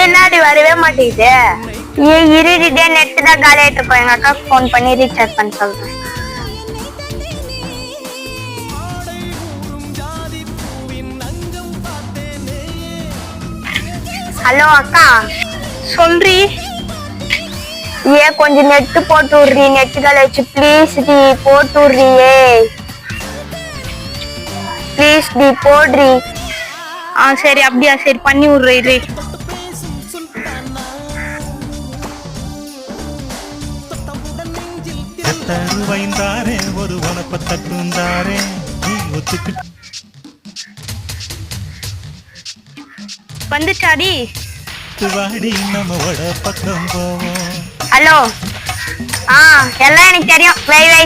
என்னடி வரவே மாட்டேங்குது? இருடிட்டே நெட் தான் காலியாயிட்டு இருக்கோம். எங்க அக்காவுக்கு ஃபோன் பண்ணி ரீசார்ஜ் பண்ண சொல்றேன். ஹலோ அக்கா. சொல்றி. கொஞ்சம் நெட் போட்டு விடுறீ, நெட் காலியாச்சு ப்ளீஸ் டி போட்டு விடுறியே, ப்ளீஸ் டி போடுறீ. சரி அப்படியா, சரி பண்ணி விடுறேன். வந்துச்சாடி? ஹலோ. எல்லாம் எனக்கு தெரியும். வை வை.